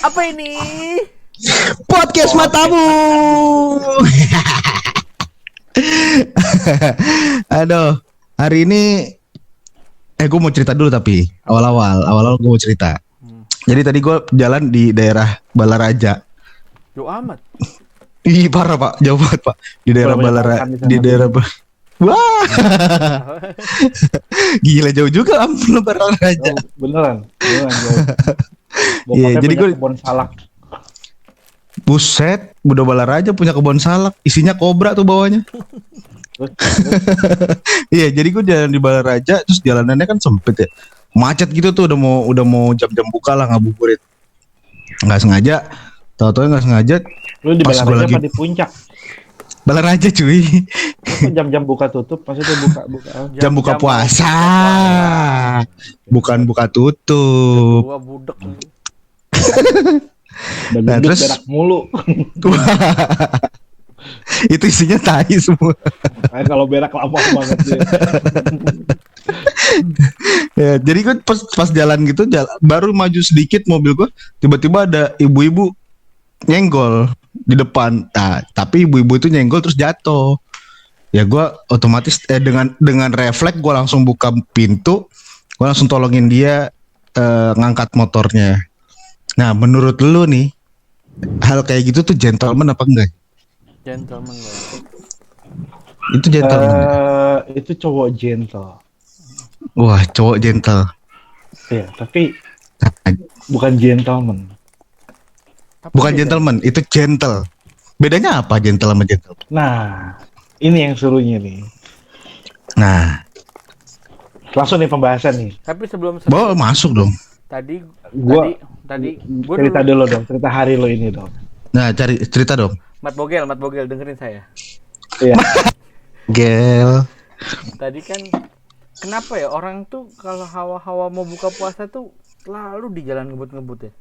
Apa ini? Podcast Matamu. Aduh, hari ini gue mau cerita dulu tapi awal-awal gue mau cerita. Jadi tadi gue jalan di daerah Balaraja. Jauh amat. Ih parah pak, jauh banget pak. Di daerah Balaraja, di daerah wah, gila jauh juga ampun Balaraja. Oh, beneran jauh. Iya, jadi gue kebun salak. Buset, udah Balaraja punya kebun salak, isinya kobra tuh bawahnya. Iya, jadi gue jalan di Balaraja, terus jalanannya kan sempit ya, macet gitu tuh, udah mau jam-jam buka lah ngabuburit. Nggak sengaja, tahu-tahu nggak sengaja. Lu di Balaraja lagi... apa di puncak? Balaraja cuy. Jam-jam buka tutup, maksudnya buka. Jam buka puasa, bukan buka tutup. Gua budek. Nah, terus berak mulu. Itu isinya tai semua. Kalau berak lama banget dia. Ya, jadi gue pas jalan gitu, baru maju sedikit mobil gue, tiba-tiba ada ibu-ibu nyenggol di depan. Nah, tapi ibu-ibu itu nyenggol terus jatuh. Ya gue otomatis dengan refleks gue langsung buka pintu, gue langsung tolongin dia ngangkat motornya. Nah, menurut lu nih, hal kayak gitu tuh gentleman apa enggak? Gentleman gak? Itu gentleman. Itu cowok gentle. Wah, cowok gentle. Iya, tapi bukan gentleman. Bukan gentleman, itu gentle. Bedanya apa gentle sama gentle? Nah, ini yang serunya nih. Nah, langsung nih pembahasan nih. Tapi sebelum bawa masuk dong. Tadi Gua cerita dulu dong, cerita hari lo ini dong. Nah, cari cerita dong. Mat Bogel dengerin saya. Iya. Gel. Tadi kan kenapa ya orang tuh kalau hawa-hawa mau buka puasa tuh selalu di jalan ngebut-ngebut ya.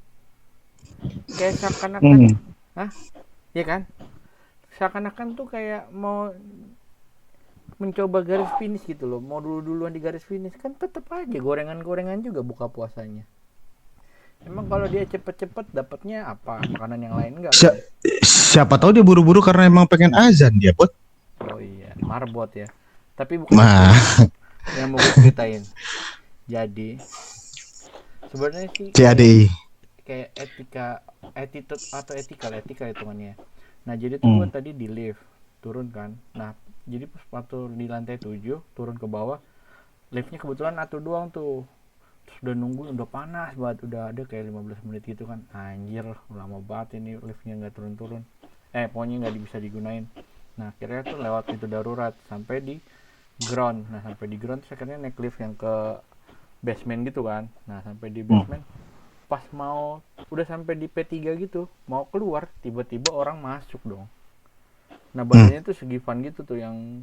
Kayak seakan-akan, iya kan? Seakan-akan tuh kayak mau mencoba garis finish gitu loh, mau duluan di garis finish, kan tetap aja gorengan-gorengan juga buka puasanya. Emang kalau dia cepet-cepet dapatnya apa? Makanan yang lain enggak? Siapa tahu dia buru-buru karena emang pengen azan dia, Pot. Oh iya, marbot ya. Tapi bukan yang mau gue ceritain. Jadi sebenarnya sih CADI kayak attitude atau etika hitungannya. Nah, jadi tuh gue tadi di lift, turun kan. Nah, jadi pas waktu di lantai 7 turun ke bawah, liftnya kebetulan atur doang tuh. Terus udah nunggu, udah panas banget, udah ada kayak 15 menit gitu kan. Anjir, lama banget ini liftnya nggak turun-turun. Pokoknya nggak bisa digunain. Nah, akhirnya tuh lewat pintu darurat sampai di ground. Nah, sampai di ground terus akhirnya naik lift yang ke basement gitu kan. Nah, sampai di basement pas mau udah sampai di P3 gitu, mau keluar, tiba-tiba orang masuk dong. Nah, badannya tuh segifan gitu tuh yang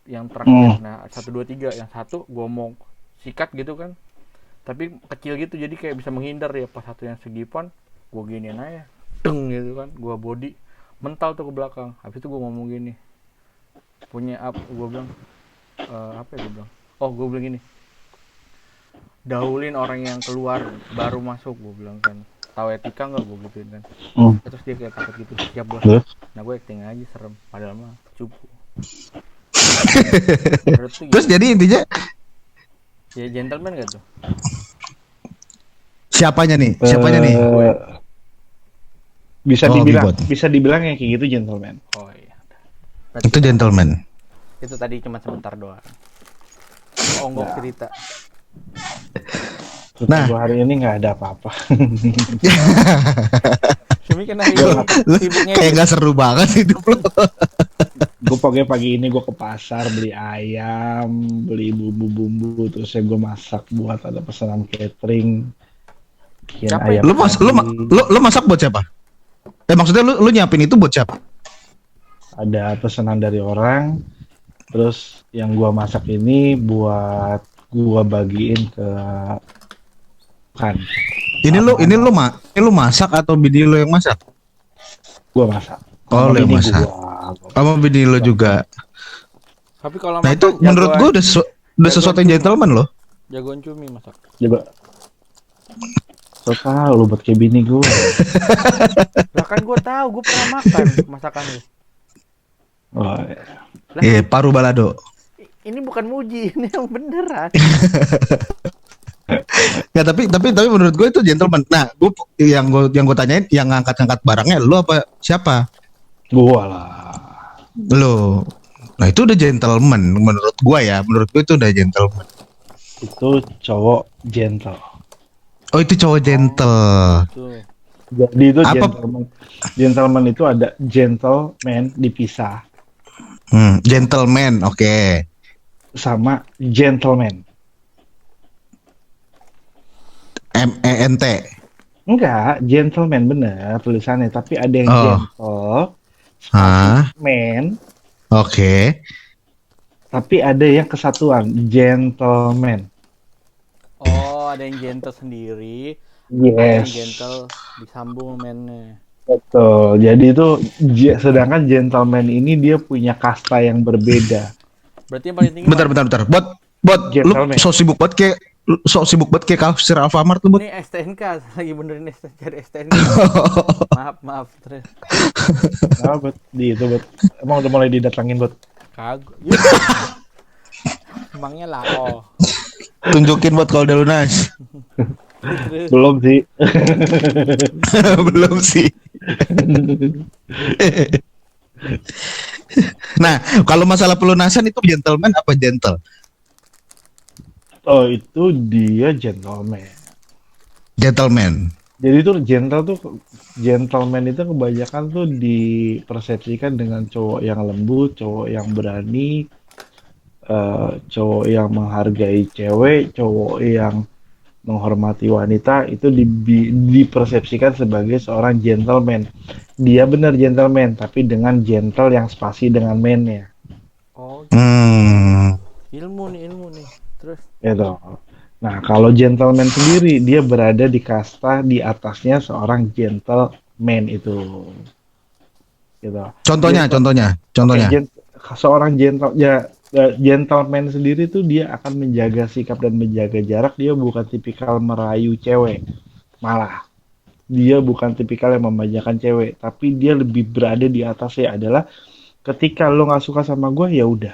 terakhir. Nah, 1 2 3, yang satu gua mau sikat gitu kan. Tapi kecil gitu jadi kayak bisa menghindar ya. Pas satu yang segifan gua giniin aja. Deng gitu kan, gua body mental tuh ke belakang. Habis itu gua ngomong gini. Punya apa? Gua bilang apa ya gua bilang? Oh, gua bilang gini. Dahulin orang yang keluar baru masuk, gue bilang kan. Tahu etika nggak, gue gituin kan. Terus dia kayak takut gitu, siap bos. Nah, gue acting aja serem, padahal mah cukup. Terus jadi intinya ya gentleman gak tuh? Siapanya nih? Bisa dibilang yang kayak gitu gentleman. Oh iya. Itu gentleman. Itu tadi cuma sebentar doang. Onggok cerita. Nah, gua hari ini nggak ada apa-apa. Simi kena sibuknya kayak nggak seru banget hidup lo. Gue pagi ini gue ke pasar beli ayam, beli bumbu-bumbu, terus gue masak buat ada pesanan catering. Ayam. Lu masak buat siapa? Maksudnya lu nyiapin itu buat siapa? Ada pesanan dari orang, terus yang gue masak ini buat gue bagiin ke kan. Ini lu masak atau bini lu yang masak? Gue masak. Oh, lu yang masak. Sama bini lu juga. Tapi kalau nah itu menurut gue udah sesuatu yang gentleman loh. Jagoan cumi masak. Coba. So tau lu buat kayak bini gue. Lah kan gue tahu, gue pernah makan masakan lu. Oh, Lah, Paru balado. ini bukan muji, ini yang beneran. Ya tapi menurut gue itu gentleman. Nah, gue tanyain yang ngangkat-ngangkat barangnya lu apa siapa? gua lah. Lu. Nah, itu udah gentleman menurut gue ya. Menurut gue itu udah gentleman. Itu cowok gentle. Oh, itu cowok gentle. Tuh. Jadi itu Apa? gentleman. Gentleman itu ada gentleman dipisah Gentleman. Oke. sama gentleman. MENT. Enggak, gentleman bener tulisannya, tapi ada yang Oh. gentle, Hah? man, Oke. tapi ada yang kesatuan, gentleman. Oh, ada yang gentle sendiri, ada yang Yes, gentle disambung mennya. betul. Jadi itu sedangkan gentleman ini dia punya kasta yang berbeda. Berarti yang paling tinggi Bentar. Buat lu Gentleman. sok sibuk banget kayak kasir Alfamart tuh, Bud. ini STNK lagi benerin cari STNK. maaf terus Nah, buat di itu buat emang udah mulai didatangin buat kagak. Ya. Emangnya lah Tunjukin buat kalau udah lunas. terus belum sih. Belum sih. Nah, kalau masalah pelunasan itu gentleman apa gentle? Oh, itu dia gentleman. Gentleman. Jadi tuh gentleman itu kebanyakan tuh dipersepsikan dengan cowok yang lembut, cowok yang berani, cowok yang menghargai cewek, cowok yang menghormati wanita itu dipersepsikan sebagai seorang gentleman. Dia benar gentleman, tapi dengan gentle yang spasi dengan man-nya. oh Hmm. ilmu nih terus Gitu. Nah, kalau gentleman sendiri dia berada di kasta di atasnya seorang gentleman itu. Gitu. Contohnya. Oke, seorang gentleman sendiri tuh dia akan menjaga sikap dan menjaga jarak. Dia bukan tipikal merayu cewek, malah dia bukan tipikal yang memanjakan cewek, tapi dia lebih berada di atasnya adalah ketika lo nggak suka sama gue ya udah.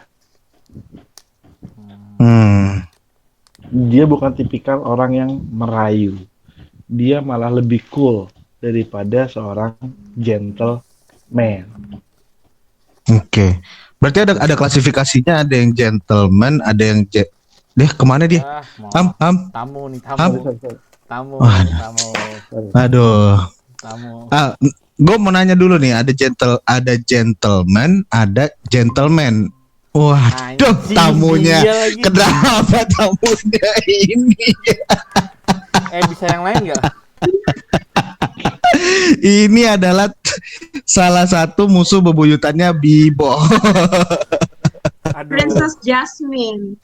Dia bukan tipikal orang yang merayu, dia malah lebih cool daripada seorang gentleman. Oke. Berarti ada klasifikasinya, ada yang gentleman, ada yang kemana dia? mau Ham. tamu nih Ham. tamu Wah. tamu Aduh. Gue mau nanya dulu nih, ada gentleman, ada gentleman. Waduh, Anjing, tamunya. dia lagi. Kenapa tamunya ini? Bisa yang lain nggak? Ini adalah salah satu musuh bebuyutannya Bibo. Aduh. Princess Jasmine.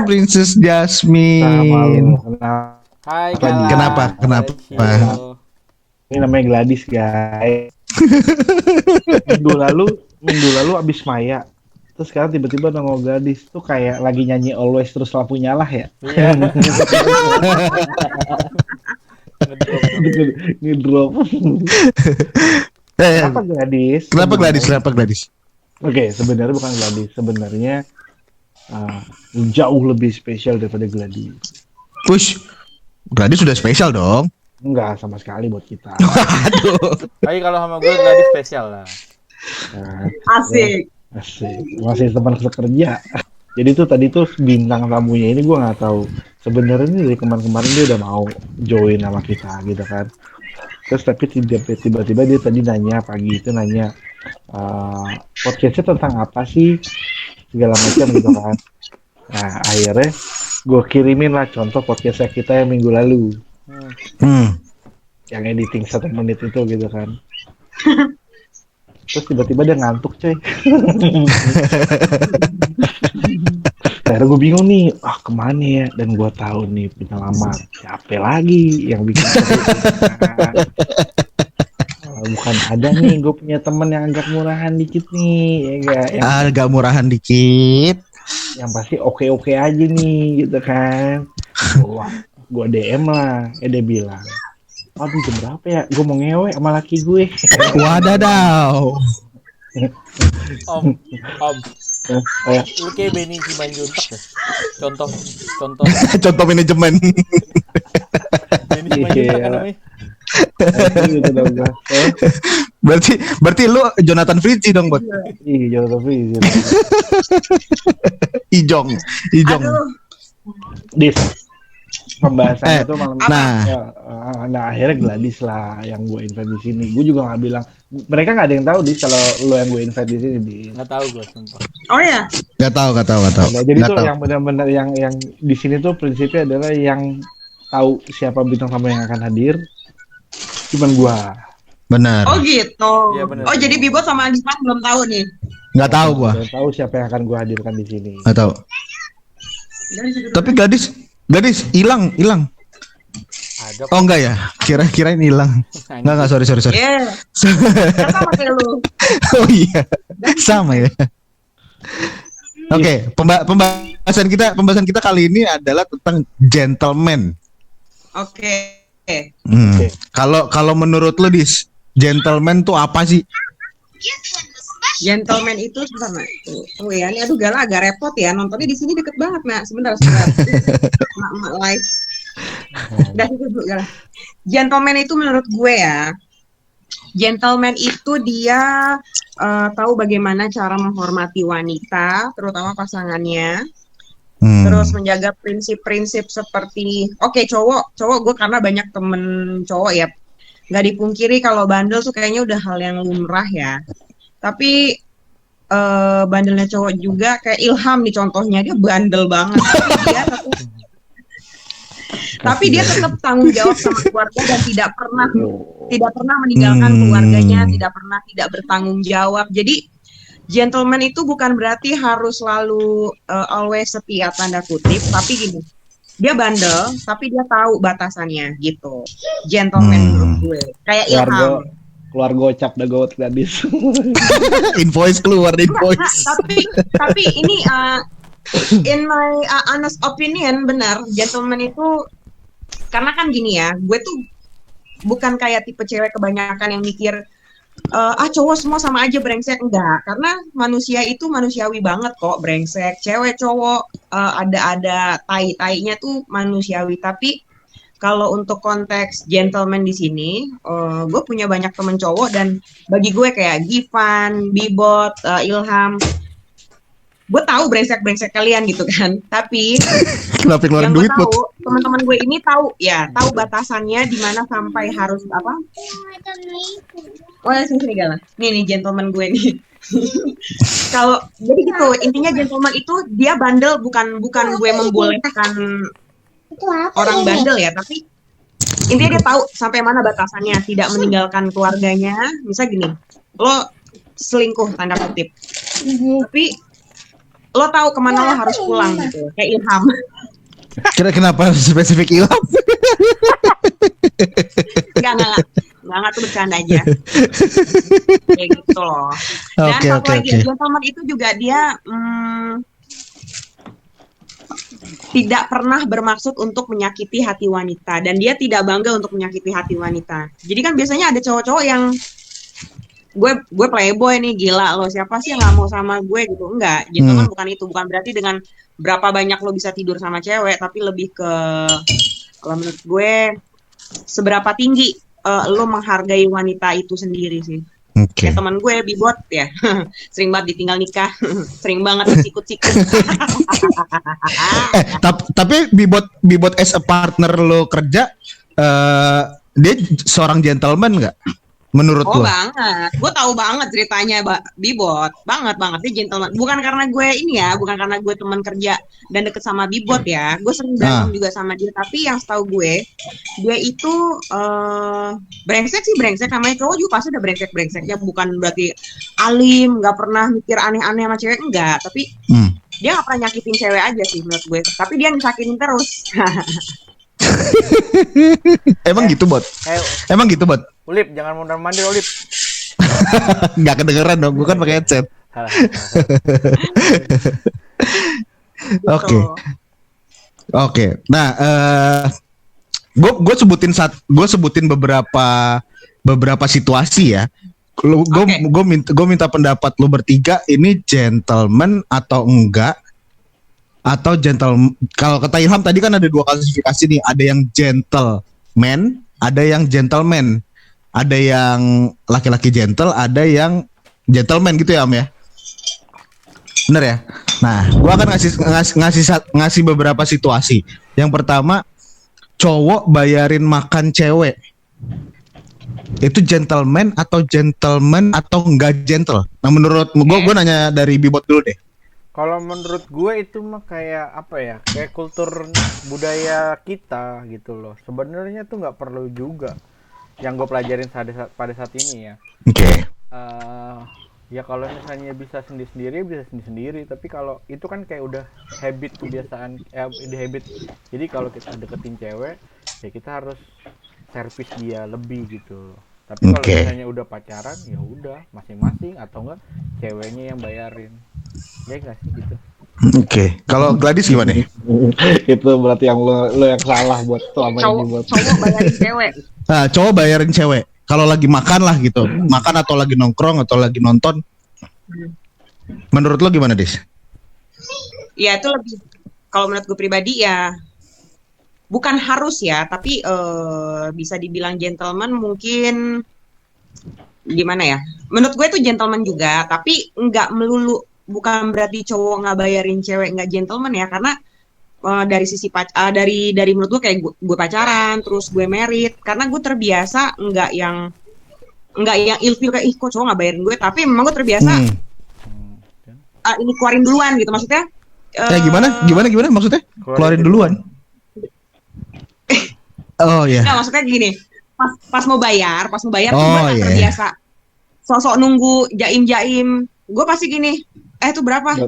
Princess Sama Jasmine. lu. Nah, Hai Kenapa? Ciao. ini namanya Gladys, guys. minggu lalu abis Maya, terus sekarang tiba-tiba nongol Gladys tuh kayak lagi nyanyi Always terus lampu nyala ya. Iya. Ngedrop. Kenapa Gladys? Kenapa Gladys? Oke, sebenarnya bukan Gladys. Sebenarnya jauh lebih spesial daripada Gladys. Push. Gladys sudah spesial dong. Enggak sama sekali buat kita. Aduh. Tapi kalau sama gue tadi spesial lah. Nah, Asik. asik. Masih teman sekerja. Jadi tuh tadi tuh bintang tamunya ini gue nggak tahu. Sebenarnya dari kemarin-kemarin dia udah mau join sama kita gitu kan. Terus tapi tiba-tiba dia tadi pagi itu nanya podcastnya tentang apa sih segala macam gitu kan. Nah akhirnya gue kirimin lah contoh podcastnya kita yang minggu lalu yang editing 1 menit itu gitu kan. Terus tiba-tiba dia ngantuk coy. Akhirnya gue bingung nih, kemana ya? Dan gue tahu nih penyelamat siapa lagi yang bikin bukan ada nih, gue punya temen yang agak murahan dikit nih, ya enggak? Agak murahan dikit. Yang pasti oke aja nih, gitu kan? Wah, gue DM lah, dia bilang, aduh jam berapa ya? Gue mau ngewe sama laki gue. Wadadaw. Om, Kayak, lu kayak Benny Simanjuntak ya. Contoh Contoh manajemen. Benny Simanjuntak kan namanya. gitu dong gue. Berarti lu Jonathan Fritzi dong, Bot. Iya, tapi Ijong. Aduh, Dis, pembahasannya tuh malam Nah, ya, nah akhirnya Gladys lah yang gue invite di sini. Gue juga nggak bilang, mereka nggak ada yang tahu Dis kalau lo yang gue invite di sini. Dis. Nggak tahu gue sumpah. oh ya, nggak tahu. Nah, jadi Nggak tuh tahu. yang benar-benar yang di sini tuh prinsipnya adalah yang tahu siapa bintang tamu yang akan hadir cuman gua. Benar. oh gitu. Iya, bener. Oh jadi Bibot sama Adisman belum tahu nih. Nggak tahu gua. Nggak tahu siapa yang akan gua hadirkan di sini. Nggak tahu. Tapi Gadis hilang. Ada Oh enggak ya? Kirain hilang. Enggak, sorry. Iya, kan sama kayak lu. Oh iya. Sama ya. Oke, pembahasan kita kali ini adalah tentang gentleman. Oke. Kalau menurut lo, Dis, gentleman tuh apa sih? Gentleman itu sebentar, Nak. Tunggu ya, ini aduh Gala agak repot ya. Nontonnya di sini deket banget, Nak. Sebentar. Mak live. Udah situ dulu, Gala. Gentleman itu menurut gue ya. Gentleman itu dia tahu bagaimana cara menghormati wanita, terutama pasangannya. Terus menjaga prinsip-prinsip seperti cowok gue karena banyak temen cowok ya, nggak dipungkiri kalau bandel tuh kayaknya udah hal yang lumrah ya. Tapi bandelnya cowok juga kayak Ilham nih contohnya, dia bandel banget. Tapi dia tetap tanggung jawab sama keluarga dan tidak pernah meninggalkan keluarganya, tidak pernah tidak bertanggung jawab. Jadi gentleman itu bukan berarti harus selalu always setia tanda kutip, tapi gini, dia bandel tapi dia tahu batasannya gitu. Gentleman menurut gue kayak Ilham. Keluar gocap dah gawat Gladys. Invoice keluar. Tapi ini in my honest opinion benar, gentleman itu karena kan gini ya, gue tuh bukan kayak tipe cewek kebanyakan yang mikir cowok semua sama aja brengsek, enggak, karena manusia itu manusiawi banget kok, brengsek cewek cowok ada tai-tainya tuh manusiawi. Tapi kalau untuk konteks gentleman di sini, gue punya banyak temen cowok dan bagi gue kayak Givan, Bibot, Ilham, gue tahu brengsek kalian gitu kan, tapi Kenapa ngeluarin yang gue duit, Bot? tahu teman-teman gue ini tahu batasannya di mana sampai harus apa. Oh ya sini Gala, nih gentleman gue nih. Kalau jadi gitu intinya, gentleman itu dia bandel bukan gue membolehkan orang bandel ya, tapi intinya dia tahu sampai mana batasannya, tidak meninggalkan keluarganya. Misal gini, lo selingkuh tanda kutip, tapi lo tahu kemana lo harus pulang gitu, kayak Ilham. Kenapa spesifik Ilham? Enggak tuh bercanda aja. Kayak gitu loh. Dan satu lagi, gentleman itu juga dia tidak pernah bermaksud untuk menyakiti hati wanita, dan dia tidak bangga untuk menyakiti hati wanita. Jadi kan biasanya ada cowok-cowok yang gue playboy nih, gila lo siapa sih yang nggak mau sama gue gitu. Enggak, gentleman bukan itu, bukan berarti dengan berapa banyak lo bisa tidur sama cewek, tapi lebih ke kalau menurut gue seberapa tinggi lo menghargai wanita itu sendiri sih. Kayak teman gue Bibot ya, sering banget ditinggal nikah, sering banget sikut-sikut. Tapi Bibot as a partner lo kerja, dia seorang gentleman nggak? Menurut lo? Banget, gue tahu banget ceritanya Bibot, banget dia gentleman. Bukan karena gue ini ya, bukan karena gue teman kerja dan deket sama Bibot ya, gue sering berantem juga sama dia. Tapi yang setahu gue, dia itu brengsek, namanya cowok juga pasti udah brengseknya, bukan berarti alim, nggak pernah mikir aneh-aneh sama cewek, enggak. Tapi dia nggak pernah nyakitin cewek aja sih menurut gue, tapi dia nyakitin terus. Emang gitu, Bot? Emang gitu, Bot? Ulip, jangan mondar-mandir Ulip. Nggak kedengeran dong, gue kan pakai headset. Oke. Nah, Gue sebutin beberapa situasi ya. Oke. Gue minta pendapat lu bertiga, ini gentleman atau enggak, atau kalau kata Ilham tadi kan ada 2 klasifikasi nih, ada yang gentleman, ada yang gentleman, ada yang laki-laki gentle, ada yang gentleman gitu ya Am ya, bener ya. Nah gua akan ngasih beberapa situasi. Yang pertama, cowok bayarin makan cewek, itu gentleman atau enggak gentle. Nah menurut gue nanya dari Bibot dulu deh. Kalau menurut gue itu mah kayak apa ya? Kayak kultur budaya kita gitu loh. Sebenarnya tuh nggak perlu juga. Yang gue pelajarin pada saat ini ya. Oke. Eh, ya kalau misalnya bisa sendiri-sendiri bisa sendiri-sendiri. Tapi kalau itu kan kayak udah habit kebiasaan, di habit. Jadi kalau kita deketin cewek, ya kita harus servis dia lebih gitu loh. Tapi kalau Oke. misalnya udah pacaran, ya udah masing-masing atau enggak ceweknya yang bayarin. Ya enggak sih gitu. Oke. Kalau Gladys gimana nih? Itu berarti yang lo yang salah buat selama ini buat. Cowok bayarin cewek. Nah, cowok bayarin cewek. Kalau lagi makan lah gitu, makan atau lagi nongkrong atau lagi nonton. Menurut lo gimana, Dis? Ya itu lebih, kalau menurut gue pribadi ya bukan harus ya, tapi bisa dibilang gentleman mungkin gimana ya? Menurut gue itu gentleman juga, tapi nggak melulu, bukan berarti cowok nggak bayarin cewek nggak gentleman ya, karena dari sisi dari menurut gue kayak gue pacaran, terus gue married, karena gue terbiasa nggak yang ilfil kayak ih kok cowok nggak bayarin gue, tapi memang gue terbiasa ini keluarin duluan gitu, maksudnya. Gimana maksudnya? Keluarin duluan. Oh ya. Nggak, maksudnya gini, pas mau bayar tuh gue Oh nggak iya. terbiasa sosok nunggu jaim. Gue pasti gini, itu berapa?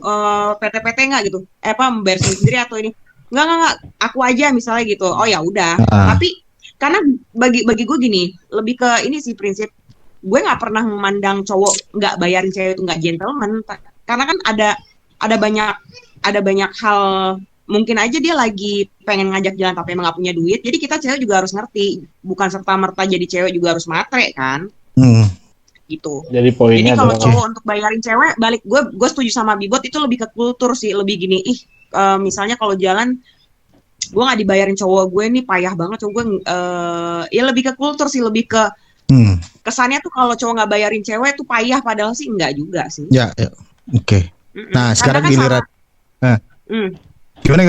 PT nggak gitu? Apa bayar sendiri atau ini? Nggak, aku aja misalnya gitu. Oh ya udah. Tapi karena bagi gue gini, lebih ke ini sih prinsip. Gue nggak pernah memandang cowok nggak bayarin cewek itu nggak gentleman. Karena kan ada banyak hal, mungkin aja dia lagi pengen ngajak jalan tapi emang nggak punya duit. Jadi kita cewek juga harus ngerti, bukan serta merta jadi cewek juga harus matre kan. Gitu. Jadi poinnya kalau adalah cowok untuk bayarin cewek, balik gue setuju sama Bibot, itu lebih ke kultur sih, lebih gini, misalnya kalau jalan gue nggak dibayarin cowok gue nih payah banget, cowok gue ya lebih ke kultur sih, lebih ke kesannya tuh kalau cowok nggak bayarin cewek tuh payah, padahal sih enggak juga sih. Ya. Oke. Nah, sekarang giliran. Gimana?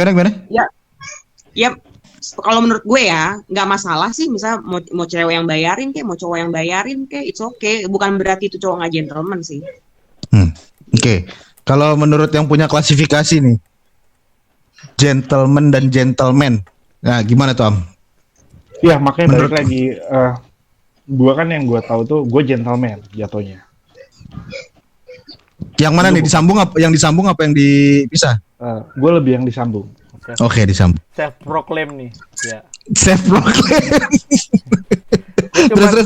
Ya, kalau menurut gue ya nggak masalah sih, misal mau cewek yang bayarin kayak mau cowok yang bayarin kayak it's okay, bukan berarti itu cowok nggak gentleman sih. Oke. Kalau menurut yang punya klasifikasi nih, gentleman dan gentleman, nah gimana tuh Am? ya makanya Menurut- balik lagi, gue kan yang gue tahu tuh gue gentleman jatuhnya. Yang mana nih, disambung apa? Yang disambung apa yang dipisah? Gue lebih yang disambung. Oke, disambung. Self proclaim nih. Ya. Self proclaim.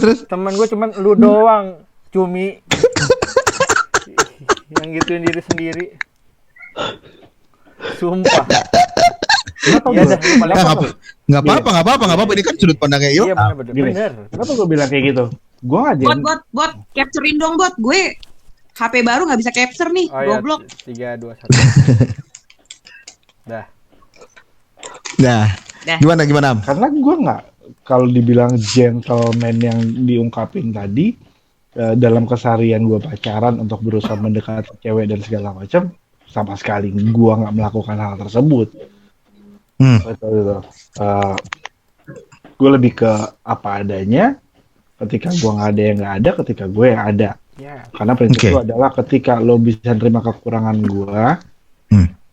Terus. Temen gue cuman lu doang, cumi. Yang gituin diri sendiri. Sumpah. Iya dah, lu paling Nggak apa-apa. Ini kan sudut pandangnya Iya Ilham. Gini. bener. Kenapa gue bilang kayak gitu? Gue nggak Bot, capturein dong bot, gue HP baru nggak bisa capture nih, Oh ya, goblok. 3, 2, 1. Dah. Nah, gimana Am? karena gue nggak, kalau dibilang gentleman yang diungkapin tadi, dalam keseharian gue pacaran untuk berusaha mendekati cewek dan segala macam, sama sekali gue nggak melakukan hal tersebut. Gitu. Gue lebih ke apa adanya. Ketika gue nggak ada yang nggak ada, ketika gue yang ada. Ya. Karena prinsip Oke. itu adalah ketika lo bisa nerima kekurangan gue,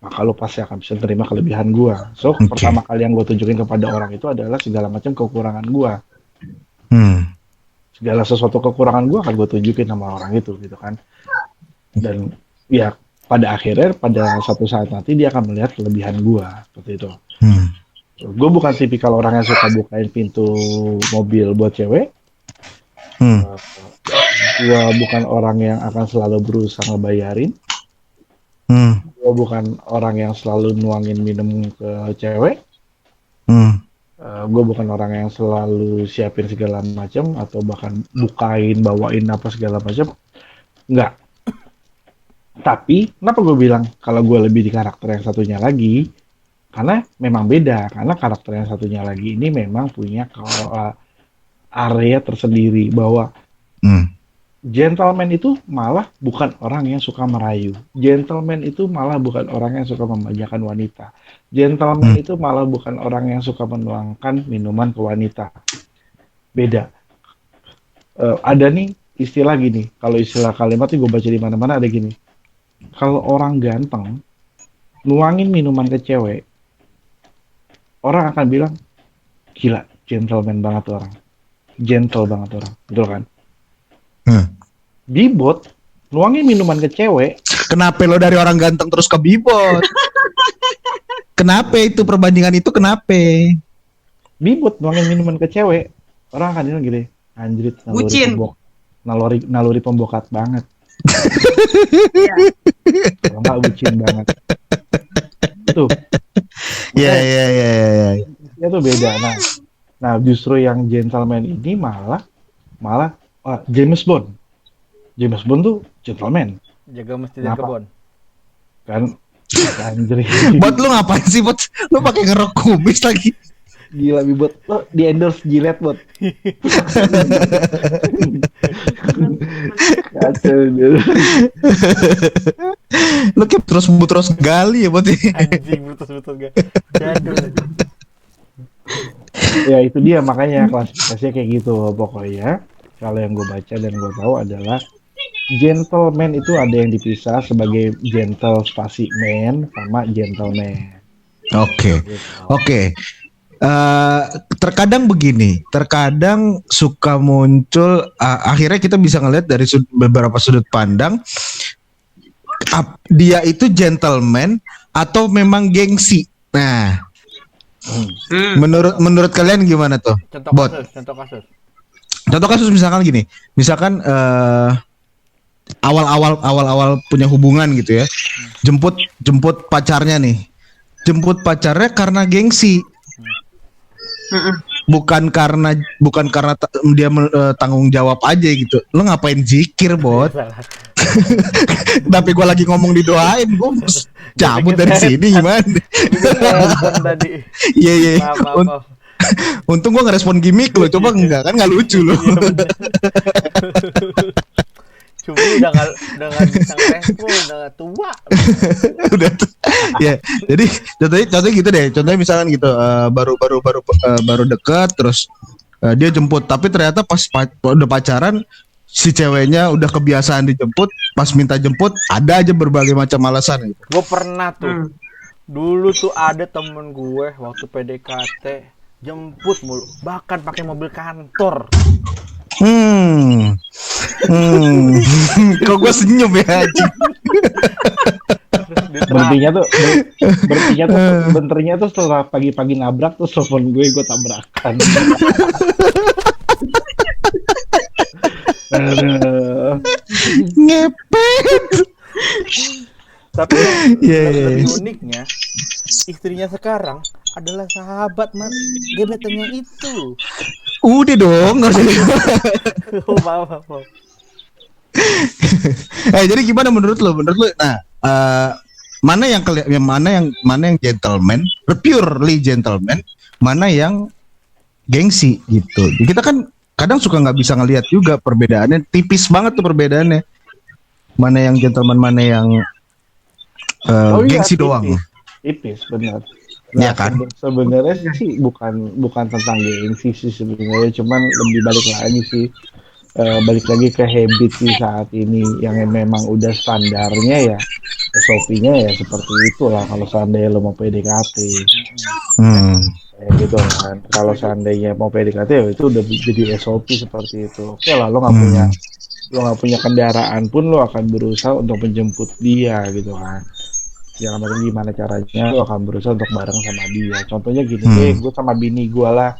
maka lo pasti akan bisa terima kelebihan gue. So, pertama kali yang gue tunjukin kepada orang itu adalah segala macam kekurangan gue. Segala sesuatu kekurangan gue akan gue tunjukin sama orang itu, gitu kan. Dan ya pada akhirnya, pada suatu saat nanti dia akan melihat kelebihan gue, seperti itu. Gue bukan tipikal orang yang suka bukain pintu mobil buat cewek. Gue bukan orang yang akan selalu berusaha ngebayarin. Gue bukan orang yang selalu nuangin minum ke cewek. gue bukan orang yang selalu siapin segala macam atau bahkan bukain, bawain apa segala macam. Enggak. Tapi kenapa gue bilang kalau gue lebih di karakter yang satunya lagi? Karena memang beda. Karena karakter yang satunya lagi ini memang punya area tersendiri bahwa Hmm. gentleman itu malah bukan orang yang suka merayu. Gentleman itu malah bukan orang yang suka memanjakan wanita. Gentleman itu malah bukan orang yang suka menuangkan minuman ke wanita. Beda. Ada nih istilah gini. Kalau istilah kalimat gue baca di mana-mana ada gini. Kalau orang ganteng nuangin minuman ke cewek, orang akan bilang, gila, gentleman banget tuh orang. Gentle banget orang. Betul kan? Bibot nuangin minuman ke cewek. Kenapa lo dari orang ganteng terus ke bibot? Kenapa itu perbandingan itu kenapa? Bibot nuangin minuman ke cewek, orang akan bilang gini, anjrit, Bucin. naluri pembokat banget. Iya. Kalau nggak bucin banget. Tuh. Iya. Ya tuh beda. Nah justru yang gentleman ini malah James Bond. James Bond tuh gentleman Jaga masjid dan Kenapa? kebon. kan, anjrit. Bot lu ngapain sih bot? Lu pakai ngerok kumis lagi. Gila Bibot, lo di endorse Gillette Bot. Kacau gitu. Lu kayak terus gali ya bot. Anjing betul gak. Jadul. Ya itu dia makanya klasifikasinya kayak gitu pokoknya. Kalau yang gue baca dan gue tahu adalah gentleman itu ada yang dipisah sebagai gentle spasi man sama gentleman. Oke. Oke. Terkadang begini, terkadang suka muncul akhirnya kita bisa ngeliat dari beberapa sudut pandang dia itu gentleman atau memang gengsi. Nah, menurut kalian gimana tuh? Bot. Contoh kasus misalkan gini, misalkan awal-awal punya hubungan gitu ya, jemput pacarnya nih, jemput pacarnya karena gengsi. Bukan karena dia tanggung jawab aja gitu. Lo ngapain zikir, Bot? Tapi gue lagi ngomong didoain, gue cabut dari sini gimana? Tadi. Iya. Maaf. Untung gue ngerespon gimmick lo, coba enggak kan nggak lucu lo. Cuma udah nggak bisa respon, udah tua. Udah ya. Jadi contohnya gitu deh. Contohnya misalkan gitu baru dekat terus dia jemput, tapi ternyata pas udah pacaran si ceweknya udah kebiasaan dijemput, pas minta jemput ada aja berbagai macam alasan gitu. Gue pernah tuh. Dulu tuh ada temen gue waktu PDKT jemput mulu, bahkan pakai mobil kantor. Kok gue senyum ya anjing. Benternya tuh setelah pagi-pagi nabrak tuh telepon gue tabrakan. Ngepet. Tapi Yeah. lebih uniknya istrinya sekarang adalah sahabat mas gebetannya itu. Udah dong, nggak usah. Oh, maaf. Jadi gimana menurut lo? Nah, mana yang gentleman, purely gentleman, mana yang gengsi gitu. Kita kan kadang suka nggak bisa ngelihat juga perbedaannya, tipis banget tuh perbedaannya. Mana yang gentleman, mana yang gengsi doang. Tipis benar. Iya kan? Sebenarnya sih bukan tentang gengsi sih sebenarnya, cuman lebih balik lagi ke habit di saat ini yang memang udah standarnya ya, SOP-nya ya seperti itulah kalau seandainya lo mau PDKT. Gitu kan. Kalau seandainya mau PDKT ya itu udah jadi SOP seperti itu. Oke lah, lo nggak punya kendaraan pun lo akan berusaha untuk menjemput dia gitu kan. Jangan penting gimana caranya lo akan berusaha untuk bareng sama dia. Contohnya gini, gue sama bini gue lah.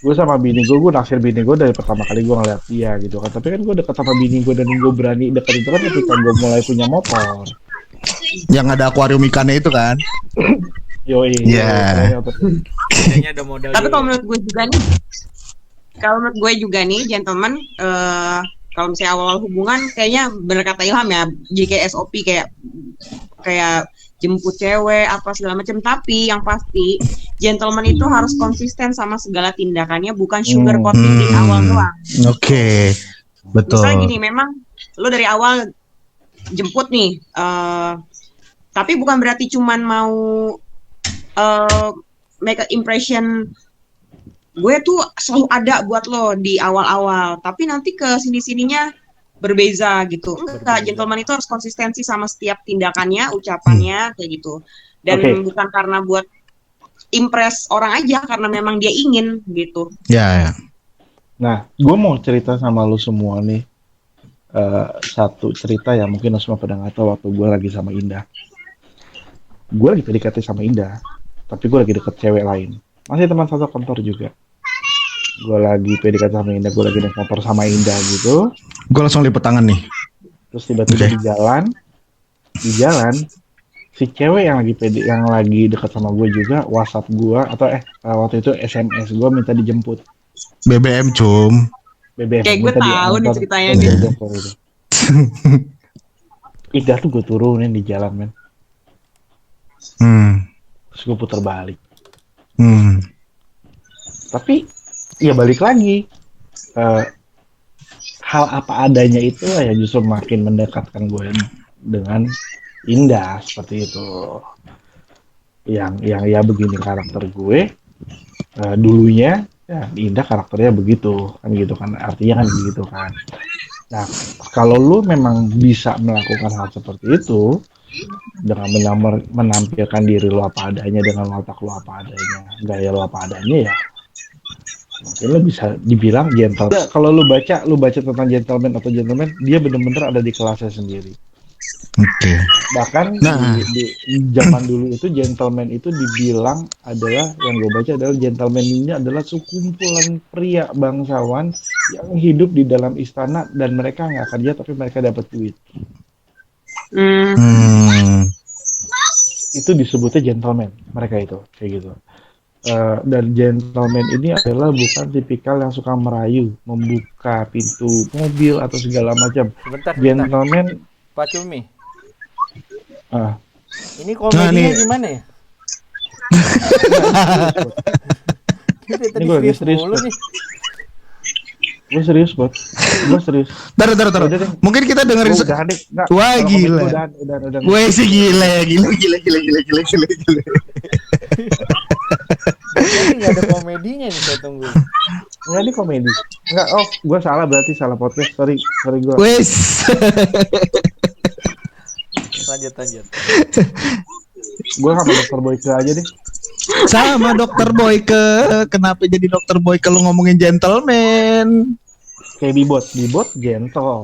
Gue sama bini gue naksir bini gue dari pertama kali gue ngeliat dia gitu kan. Tapi kan gue deket sama bini gue dan gue berani deket itu kan ketika gue mulai punya motor. Yang ada akuarium ikannya itu kan? Yoi. Iya. Kayaknya ada modal Tapi dulu kalau ya. menurut gue juga nih, gentleman, kalau misalnya awal hubungan, kayaknya bener kata Ilham ya, JK SOP kayak jemput cewek apa segala macam. Tapi yang pasti gentleman itu harus konsisten sama segala tindakannya, bukan sugar coating di awal doang. Oke. Misalnya Betul. gini, memang lo dari awal jemput nih, tapi bukan berarti cuman mau make an impression gue tuh selalu ada buat lo di awal-awal, tapi nanti ke sini-sininya berbeza gitu. Enggak, gentleman itu harus konsistensi sama setiap tindakannya, ucapannya, kayak gitu. Dan Oke. bukan karena buat impress orang aja, karena memang dia ingin gitu. Ya. Nah, gue mau cerita sama lu semua nih. Satu cerita yang mungkin lu semua pada nggak tahu waktu gue lagi sama Indah. Gue lagi PDKT sama Indah, tapi gue lagi deket cewek lain. Masih teman satu kantor juga. Gue lagi PDKT sama Indah, gue lagi naik motor sama Indah gitu. Gue langsung lipet tangan nih. Terus tiba-tiba Oke. di jalan, si cewek yang lagi dekat sama gue juga WhatsApp gue waktu itu SMS gue minta dijemput. BBM cum. BBM Kayak gue minta tahu nih diantar ceritanya ke nih. Bogor itu. Indah tuh gue turunin di jalan, men. Terus gue putar balik. Tapi ya balik lagi, hal apa adanya itu ya justru makin mendekatkan gue dengan Indah seperti itu. Yang ya begini karakter gue dulunya, ya Indah karakternya begitu kan, artinya kan begitu kan. Nah, kalau lu memang bisa melakukan hal seperti itu dengan menampilkan diri lu apa adanya, dengan watak lu apa adanya, gaya lu apa adanya, ya mungkin lu bisa dibilang gentle. Kalau lu baca tentang gentleman, dia benar-benar ada di kelasnya sendiri. Oke. Bahkan Nah. di zaman dulu itu gentleman itu dibilang adalah, yang gue baca adalah gentleman ini adalah sekumpulan pria bangsawan yang hidup di dalam istana dan mereka nggak kerja tapi mereka dapat duit. Itu disebutnya gentleman, mereka itu kayak gitu. Dan gentleman ini adalah bukan tipikal yang suka merayu, membuka pintu mobil atau segala macam. Sebentar. Gentleman, Pak Cumi. ah, Ini komedinya nih. gimana ya? Kita tadi Ini gue lagi serius, mulu Bot. nih. Gue serius. Taruh. Udah deh. Mungkin kita dengerin. Gua udahan deh. Nggak, Wah, kalau gila. komen gua udahan. Gue sih gila. Ini nggak ada komedinya nih, saya tunggu. Enggak, ini komedi. Enggak, gue salah berarti, salah podcast. Sorry gue. Wes. Lanjut. Gue sama Dokter Boyke aja deh. Sama Dokter Boyke. Kenapa jadi Dokter Boyke lu ngomongin gentleman? Kayak Bibot gentle.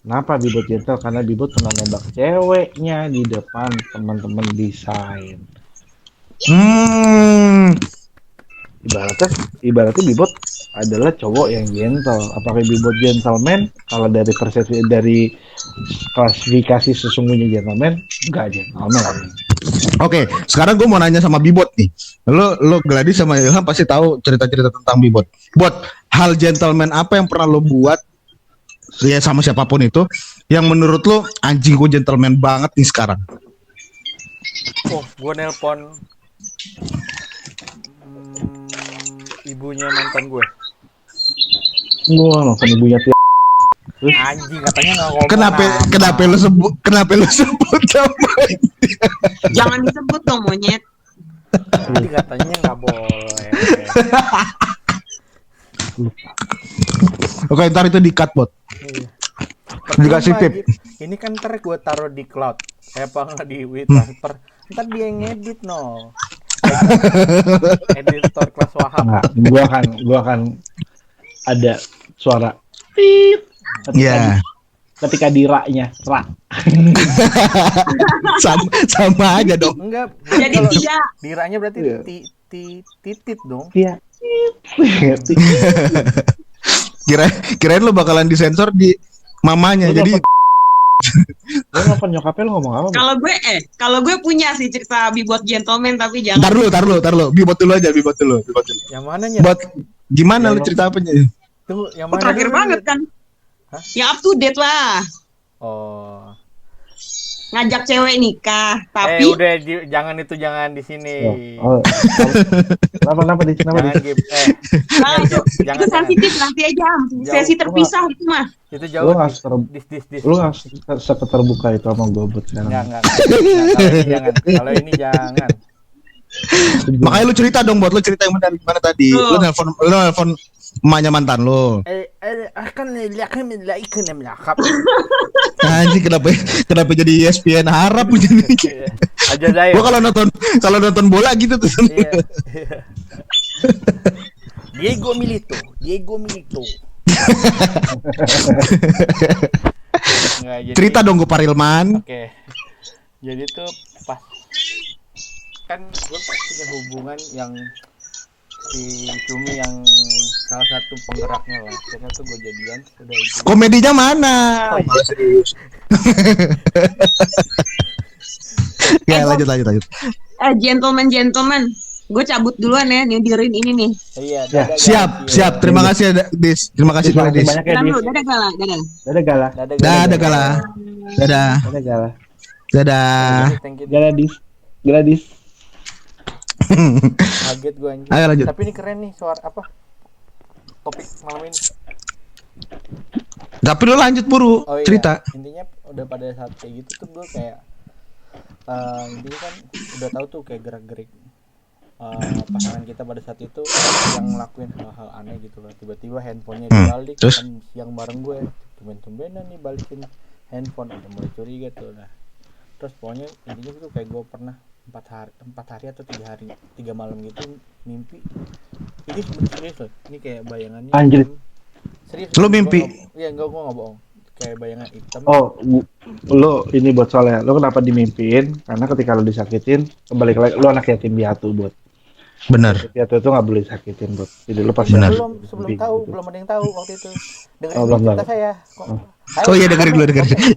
Kenapa Bibot gentle? Karena Bibot pernah nembak ceweknya di depan teman-teman desain. Ibaratnya Bibot adalah cowok yang gentle. Apakah Bibot gentleman? Kalau dari persepsi, dari klasifikasi sesungguhnya gentleman, enggak gentleman. Oke, sekarang gue mau nanya sama Bibot nih. Lo Gladys sama Ilham pasti tahu cerita-cerita tentang Bibot. Bot, hal gentleman apa yang pernah lo buat ya sama siapapun itu yang menurut lo anjing gue gentleman banget nih sekarang? Oh, gue nelpon ibunya mantan gue. Gue nonton ibunya tuh. Anjing, katanya nggak ngomong. Kenapa lo sebut namanya? Jangan disebut dong, monyet. Tadi katanya nggak boleh. Oke, ntar itu di cut, Bot. Iya. Dikasih Percuma, tip. Git. Ini kan ntar gue taruh di cloud. Apa nggak di WeTransfer? Ntar dia yang ngedit no. Editor kelas Wahab. Nah, gua akan ada suara tit ketika di rak-nya, rak. sama aja dong. Enggak. Jadi kalau tidak. diranya berarti Iya. titit dong. Iya. Kirain lo bakalan disensor di mamanya. Lu Jadi Lu nelfon nyokapnya lu ngomong apa? Bud? Kalau gue punya sih cerita Bibot Gentleman tapi jangan. Tar lu. Bibot dulu aja, bibot dulu. Yang mananya? Buat gimana lu Yang- cerita apanya? Tunggu, yang Oh, mana terakhir dulu? banget kan. Hah? Yang up to date lah. Oh. Ngajak cewek nikah, tapi Udah jangan di sini. Oh, kenapa di Jangan Gib. nah, itu jangan. sensitif nanti aja. Sesi terpisah itu mah. Itu lu jauh. nggak Dis. lu nggak seketerbuka itu sama gue buat sekarang. Enggak. Kalau ini jangan. Kalau ini jangan. Makanya lu cerita dong, buat lu cerita yang mana tadi. Oh. Lu nelfon emaknya mantan lu. Akan lihatkan laikan melakap. Anjing kenapa jadi ESPN Arab jadi. Aja saya. Gua kalau nonton bola gitu tuh. Iya. Diego Milito. Nggak, jadi- Cerita dong gua Parilman. Oke. Jadi tuh pas kan gue punya hubungan yang si Cumi yang salah satu penggeraknya lah. Kita tuh gue jadian udah itu. Komedinya mana? Oh, iya. Serius. Ya lanjut. Gentleman. Gue cabut duluan ya, nyedirin ini nih. Iya, Ya, dadah, Siap. Terima kasih Dis. Terima kasih Terima kasih Dis. banyak ya, Dadah Dis. dulu, dadah gala. Dadah Gala. Dadah Gala. Dadah. Dadah Gala. Dadah. Thank you. Gala Dis. Kaget gue anjing. Ayo lanjut. Tapi ini keren nih suara apa? Topik malam ini. Tapi lu lanjut buru Oh iya, cerita. intinya udah pada saat kayak gitu tuh gue kayak intinya kan udah tahu tuh kayak gerak-gerik pasangan kita pada saat itu yang ngelakuin hal-hal aneh gitu loh. Tiba-tiba handphonenya dibalik terus? kan siang bareng gue. Tumben-tumbenan nih balikin handphone, udah mulai curiga tuh. Nah, terus pokoknya intinya tuh kayak gue pernah 4 hari atau 3 malam gitu mimpi. Ini serius loh. Ini kayak bayangannya Anjir. serius. Lu mimpi? Iya, enggak, gua enggak bohong. Kayak bayangan hitam. Oh, lu ini buat soalnya. Lu kenapa dimimpiin? Karena ketika lu disakitin, kembali lagi lu anak yatim piatu, buat. Bener. Piatu itu nggak boleh disakitin, buat. Jadi lu pasti Benar. Sebelum tahu, belum ada yang tahu waktu itu. Dengerin Oh, belum cerita tahu. saya. Oh iya dengerin dulu.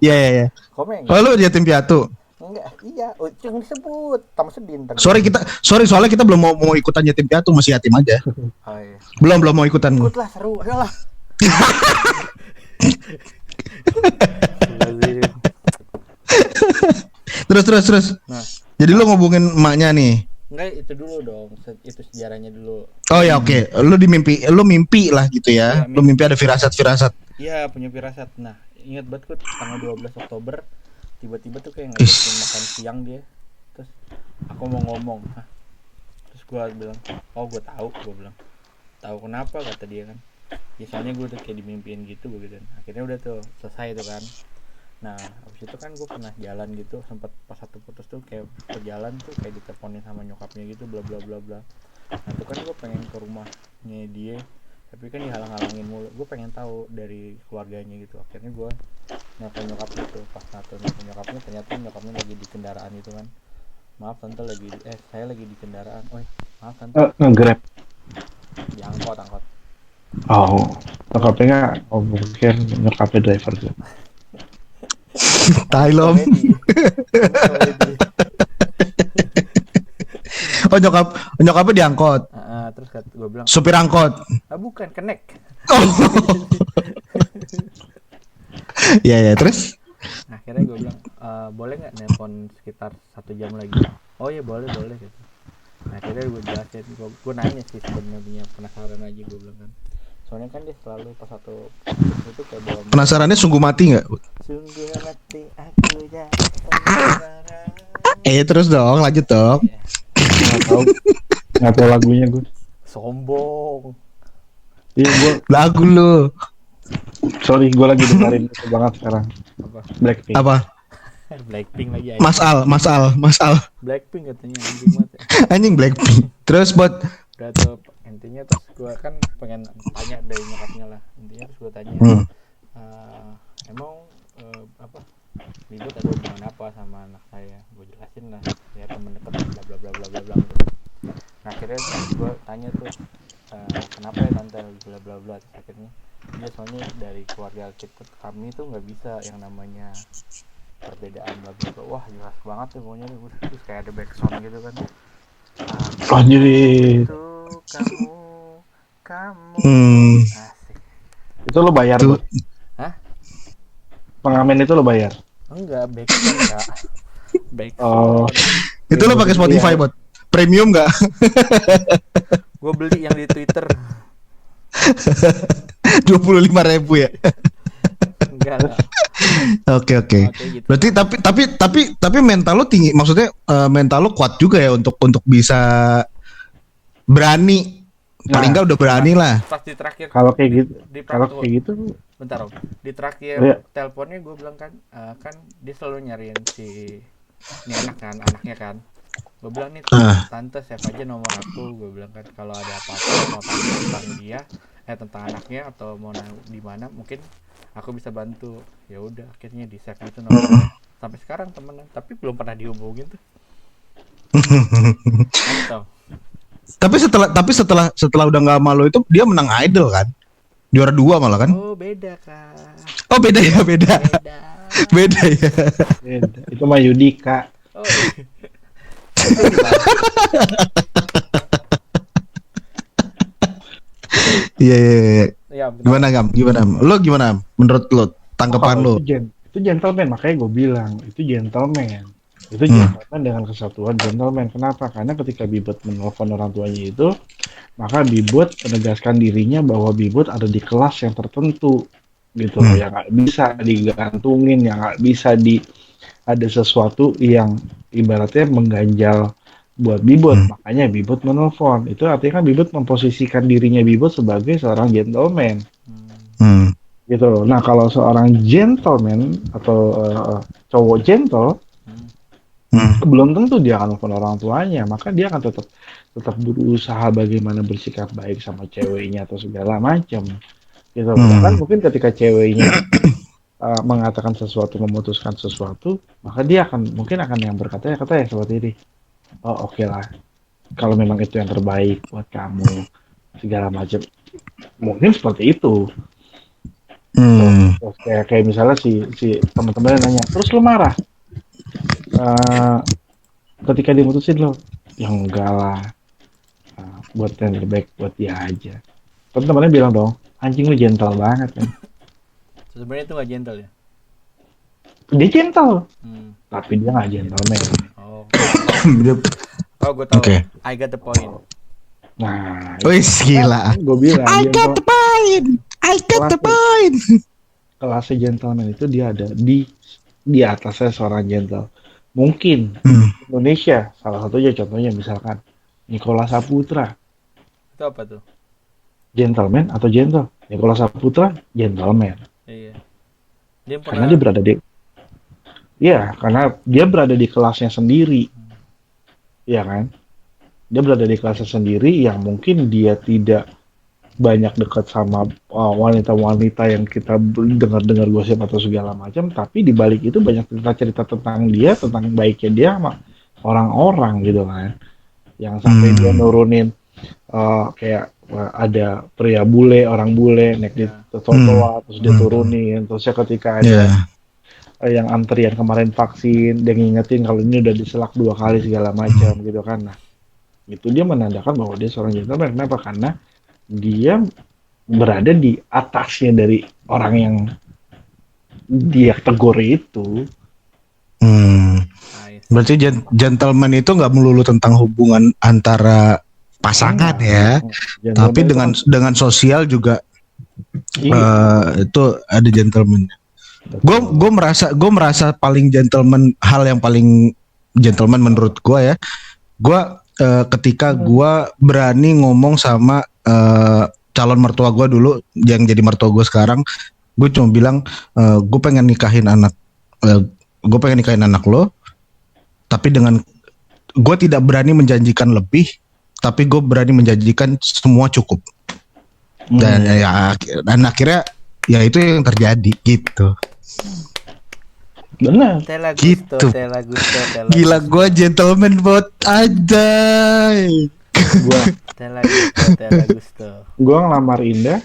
Iya. Komen. Oh lu yatim piatu. Enggak, iya. Oh, yang disebut Tamu Sedin. Sorry soalnya kita belum mau ikutan yatim piatu, masih yatim aja. Oh, iya. Belum mau ikutan. Ikutlah, seru. Ayolah. Terus. Nah, Jadi lu ngobongin emaknya nih. enggak itu dulu dong. Itu sejarahnya dulu. Oh ya oke. Lu mimpi lah gitu ya. Iya, Lu mimpi ada firasat. Iya, punya firasat. Nah, ingat banget gue tanggal 12 Oktober tiba-tiba tuh kayak ngajakin makan siang dia. Terus aku mau ngomong. Hah? Terus gue bilang, "Oh, gue bilang. Tahu kenapa?" kata dia kan. Ya soalnya gue udah kayak dimimpiin gitu begitu. Akhirnya udah tuh selesai tuh kan. Nah, abis itu kan gue pernah jalan gitu, sempat pas satu putus tuh kayak berjalan tuh kayak diteleponin sama nyokapnya gitu, bla bla bla bla. Nah, tuh kan gue pengen ke rumahnya dia, tapi kan dihalang-halangin mulu. Gue pengen tahu dari keluarganya gitu. Akhirnya gue nelfon nyokapnya tuh, pas nelfon nyokapnya ternyata nyokapnya lagi di kendaraan itu kan. Maaf tante saya lagi di kendaraan. Oh, maaf tante, nge-grab. di angkot. Oh, nyokapnya nggak? Oh, mungkin nyokapnya driver tuh. Tai lo. Komedi. Oh nyokapnya diangkot. Terus gue bilang, Supir angkot. bukan, connect. Oh. Iya terus. Nah, akhirnya gue bilang, boleh nggak nelpon sekitar 1 jam lagi? Oh iya boleh gitu. Nah, akhirnya gue jelasin, gue nanya sih sebenarnya, penasaran aja gue bilang kan. Soalnya kan dia selalu pas satu itu kayak bawa Penasarannya sungguh mati nggak? sungguh mati aku ya penasaran. Terus dong, lanjut dong. Nggak tahu lagunya gue. Sombong. Iya gue, Lagu lu. sorry gue lagi dengerin itu banget sekarang. Apa? Blackpink. Apa? Blackpink lagi aja. Mas Al. Blackpink katanya anjing banget. Anjing Blackpink. Terus buat Udah tuh intinya terus gue kan pengen tanya dari nyokapnya lah. Intinya terus gue tanya, emang apa Bibut ada hubungan apa sama anak saya? Gue jelasin lah, ya temen deket bla bla bla bla bla bla. Nah, akhirnya gue tanya tuh, kenapa ya tante bla bla bla. Terus akhirnya dia soalnya dari keluarga kita, kami tuh nggak bisa yang namanya perbedaan bla bla bla. Wah jelas banget tuh pokoknya, terus kayak ada backsound gitu kan. Aku Anjir. butuh kamu, kamu Hmm. asik. Itu lo bayar, Itu Bot? Hah? Pengamen itu lo bayar? Enggak, backsound kak. Oh. Backsound. itu lo pakai Spotify Iya. buat premium nggak? Gue beli yang di Twitter. 25.000 ya. Enggak lah. Oke. Oh, kayak gitu. Berarti tapi mental lo tinggi, maksudnya mental lo kuat juga ya untuk bisa berani. Paling Nah, nggak udah berani lah. Pas di terakhir Kalau kayak gitu, di kalau praktek- kayak gitu, bentar Om. Di terakhir Iya. teleponnya gue bilang kan, kan dia selalu nyariin si ini anaknya kan. Gue bilang nih, tante save aja nomor aku. Gue bilang kan kalau ada apa-apa mau tanya tentang dia, tentang anaknya atau mau di mana mungkin aku bisa bantu. Ya udah akhirnya di save gitu nomornya. Sampai sekarang temenan, tapi belum pernah dihubungin tuh. Mantap. Tapi setelah udah nggak malu itu dia menang Idol kan, juara 2 malah kan. Oh beda kak. Oh beda ya, beda Beda. ya. beda. Itu mah Yudika. Oh. Iya. Ya, bentar. Gimana lo, gimana menurut lo, tanggapan lo? Itu gentleman, makanya gue bilang itu gentleman. Itu Hmm. gentleman dengan kesatuan gentleman. Kenapa? Karena ketika Bibot menelpon orang tuanya itu, maka Bibot menegaskan dirinya bahwa Bibot ada di kelas yang tertentu, gitu loh, yang nggak bisa digantungin, yang nggak bisa ada sesuatu yang ibaratnya mengganjal buat Bibot. Makanya Bibot menelpon. Itu artinya kan Bibot memposisikan dirinya Bibot sebagai seorang gentleman. Hmm. Gitu loh. Nah, kalau seorang gentleman atau cowok gentle, belum tentu dia akan nelfon orang tuanya, maka dia akan tetap berusaha bagaimana bersikap baik sama ceweknya atau segala macam. Gitu. Bahkan mungkin ketika ceweknya mengatakan sesuatu, memutuskan sesuatu, maka dia mungkin akan yang berkata ya seperti ini. Oh, oke lah. Kalau memang itu yang terbaik buat kamu, segala macam. Mungkin seperti itu. Terus kayak misalnya si teman-temannya nanya, terus lu marah ketika dimutusin lo? Ya enggak lah, buat yang terbaik buat dia aja. Teman-temannya bilang dong, anjing lu gentle banget kan. Sebenarnya itu nggak gentle ya. Dia gentle, tapi dia nggak gentleman. Oh, Oh, gue tahu. Oke. I got the point. Nah, Wis gila. gue bilang I got the point. kelasnya gentleman itu dia ada di atasnya seorang gentle. Mungkin Indonesia salah satunya, contohnya misalkan Nicholas Saputra, Itu apa tuh? gentleman atau gentle? Nicholas Saputra gentleman. Iya. Dia Karena dia berada di kelasnya sendiri. Iya kan? Dia berada di kelasnya sendiri yang mungkin dia tidak banyak dekat sama wanita-wanita yang kita dengar-dengar gosip atau segala macam, tapi di balik itu banyak cerita-cerita tentang dia, tentang baiknya dia sama orang-orang gitu kan. Yang sampai dia nurunin kayak ada pria bule, orang bule naik di trotoar, terus dia turunin, terusnya ketika ada yang antrian kemarin vaksin, dia ngingetin kalau ini udah diselak 2 kali segala macam gitu kan. Nah, itu dia menandakan bahwa dia seorang gentleman. Kenapa? Karena dia berada di atasnya dari orang yang dia tegur itu. Berarti gentleman itu nggak melulu tentang hubungan antara pasangan ya, tapi dengan sosial juga. Itu ada gentleman. Gue merasa paling gentleman, hal yang paling gentleman menurut gue ya, gue ketika gue berani ngomong sama calon mertua gue dulu yang jadi mertua gue sekarang, gue cuma bilang gue pengen nikahin anak lo, tapi dengan gue tidak berani menjanjikan lebih, tapi gue berani menjanjikan semua cukup. Dan akhirnya ya itu yang terjadi gitu. Benar. Gitu. Gila, gue gentleman buat aja. Gue ngelamar Indah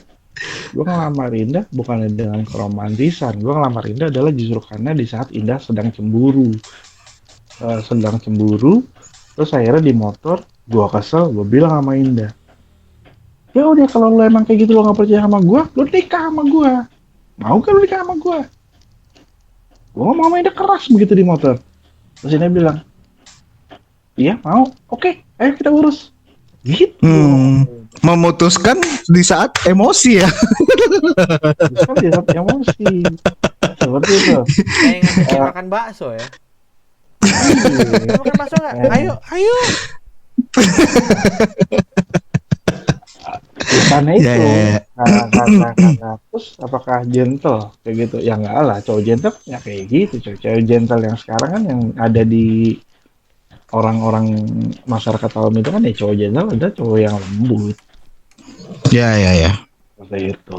Gue ngelamar Indah bukan dengan keromantisan. Gue ngelamar Indah adalah justru karena di saat Indah sedang cemburu. Sedang cemburu, terus akhirnya di motor, gue kesel, gue bilang sama Indah, ya udah kalau lo emang kayak gitu lo nggak percaya sama gue, lo nikah sama gue. Mau kan lo nikah sama gue? Gue ngomong sama Indah keras begitu di motor. Terus Indah bilang, iya mau, oke, ayo kita urus. Gitu. Memutuskan di saat emosi ya. Kan di saat emosi. Seperti itu. Kayak ngajakin makan bakso ya. Makan bakso nggak? Ayo. Karena itu, Ya. karena terus apakah gentle kayak gitu? Ya enggak lah, cowok gentle ya kayak gitu. Cowok gentle yang sekarang kan yang ada di orang-orang masyarakat awam itu kan ya cowok gentle ada cowok yang lembut Ya. seperti itu.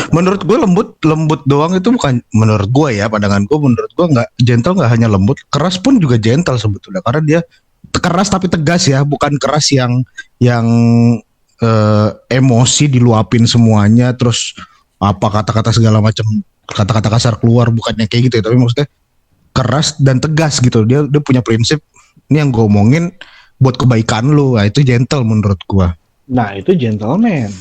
Menurut gue lembut doang itu bukan, menurut gue ya, pandangan gue, menurut gue nggak gentle, nggak hanya lembut, keras pun juga gentle sebetulnya, karena dia keras tapi tegas ya, bukan keras yang emosi diluapin semuanya, terus apa kata-kata segala macam, kata-kata kasar keluar, bukannya kayak gitu ya, tapi maksudnya keras dan tegas gitu. Dia punya prinsip, ini yang gue omongin buat kebaikan lu. Nah, itu gentle menurut gue. Nah itu gentleman.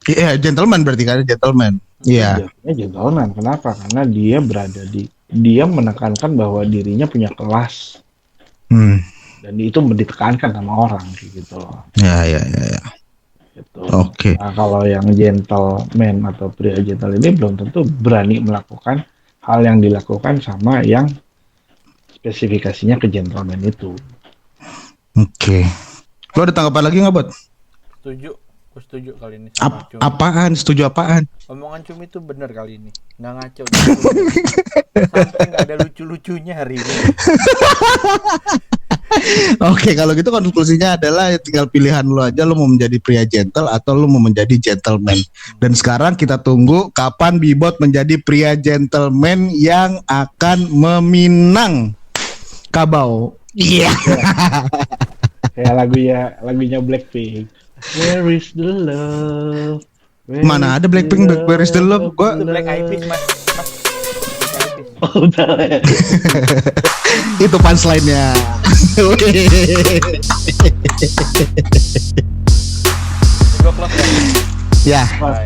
Iya, gentleman berarti kan, gentleman. Iya. Jatuhnya gentleman. Kenapa? Karena dia dia menekankan bahwa dirinya punya kelas dan itu ditekankan sama orang kayak gitu loh. Ya. Gitu. Oke. Nah, kalau yang gentleman atau pria gentle ini belum tentu berani melakukan hal yang dilakukan sama yang spesifikasinya ke gentleman itu. Oke. Lo ada tanggapan lagi nggak, Bot? Setuju. Gue setuju kali ini sama Cumi. Apaan? Setuju apaan? Omongan Cumi itu bener kali ini. Nggak ngaco. Sampai nggak ada lucu-lucunya hari ini. Oke, kalau gitu konklusinya adalah tinggal pilihan lo aja, lo mau menjadi pria gentle atau lo mau menjadi gentleman. Dan sekarang kita tunggu kapan Bibot menjadi pria gentleman yang akan meminang Kabau. Iya. Kayak lagunya Blackpink. Where is the love? Mana ada Blackpink, Where is the love? Gua Itu Black Eyed Peas, Mas. Black Eyed Peas. Oh, udah ya. itu punchline-nya. 2 o'clock ya. Ya. Bye.